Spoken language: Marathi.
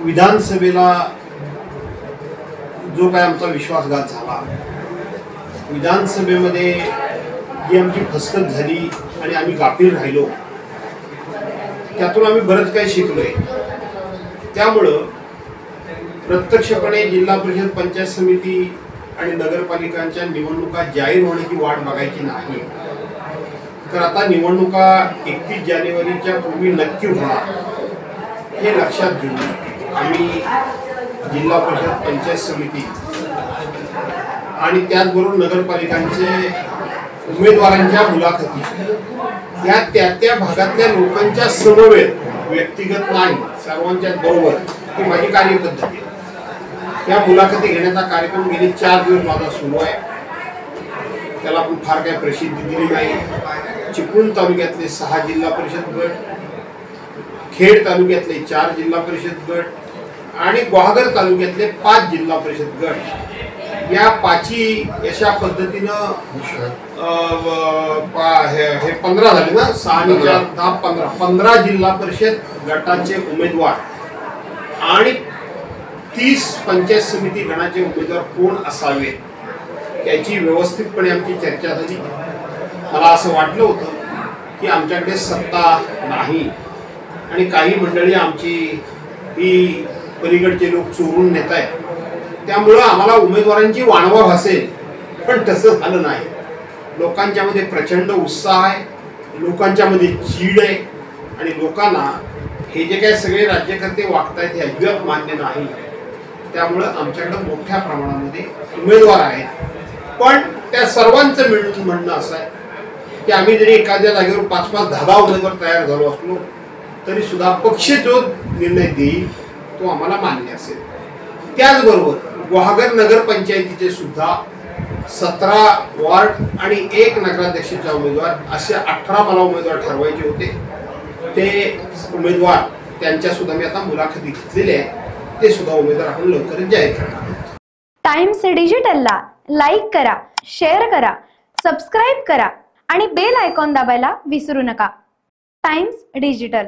विधानसभेला जो काय आमचा विश्वासघात झाला, विधानसभेमध्ये जी आमची फसगत झाली आणि आम्ही गाफील राहिलो, त्यातून आम्ही बरंच काही शिकलोय। त्यामुळं प्रत्यक्षपणे जिल्हा परिषद, पंचायत समिती आणि नगरपालिकांच्या निवडणुका जाहीर होण्याची वाट बघायची नाही। तर आता निवडणुका 31 जानेवारीच्या पूर्वी नक्की होणार हे लक्षात घेऊन आम्ही जिल्हा परिषद, पंचायत समिती आणि त्याचबरोबर नगरपालिकांचे उमेदवारांच्या मुलाखती या त्या भागातल्या लोकांच्या समवेत, व्यक्तिगत नाही, सर्वांच्या बरोबर ही माझी कार्यपद्धती। या मुलाखती घेण्याचा कार्यक्रम गेले 4 दिवस माझा सुरू आहे। त्याला आपण फार काही प्रसिद्धी दिली नाही। चिपळूण तालुक्यातले 6 जिल्हा परिषद गट, खेड तालुक्यातले 4 जिल्हा परिषद गट आणि गुहागर तालुक्यातले 5 जिल्हा परिषद गट, या 5ही अशा पद्धतीनं हे 15 झाले ना, 6 आणि 4 10 15 जिल्हा परिषद गटाचे उमेदवार आणि 30 पंचायत समिती गणाचे उमेदवार कोण असावेत याची व्यवस्थितपणे आमची चर्चा झाली। मला असं वाटलं होतं की आमच्याकडे सत्ता नाही आणि काही मंडळी आमची ही पलीकडचे लोक चोरून नेत आहेत, त्यामुळं आम्हाला उमेदवारांची वाणवा भासेल, पण तसं झालं नाही। लोकांच्यामध्ये प्रचंड उत्साह आहे, लोकांच्यामध्ये चीड आहे आणि लोकांना हे जे काही सगळे राज्यकर्ते वागतायत हे अजिबात मान्य नाही। त्यामुळं आमच्याकडे मोठ्या प्रमाणामध्ये उमेदवार आहेत, पण त्या सर्वांचं मिळून म्हणणं असं आहे की आम्ही जरी एखाद्या जागेवर 5-5, 10-10 उमेदवार तयार झालो असलो तरी सुद्धा पक्ष जो निर्णय देईल तो आम्हाला मान्य असेल। त्याचबरोबर गुहागर नगरपंचायतीचे सुद्धा 17 वॉर्ड आणि 1 नगराध्यक्षाचा उमेदवार असे 18 मला उमेदवार ठरवायचे होते। ते उमेदवार त्यांच्या सुद्धा मी आता मुलाखती घेतलेल्या आहेत, ते सुद्धा उमेदवार आपण लवकरच जाहीर करणार। टाइम्स डिजिटलला लाईक करा, शेअर करा, सबस्क्राईब करा आणि बेल आयकॉन दाबायला विसरू नका। Times digital.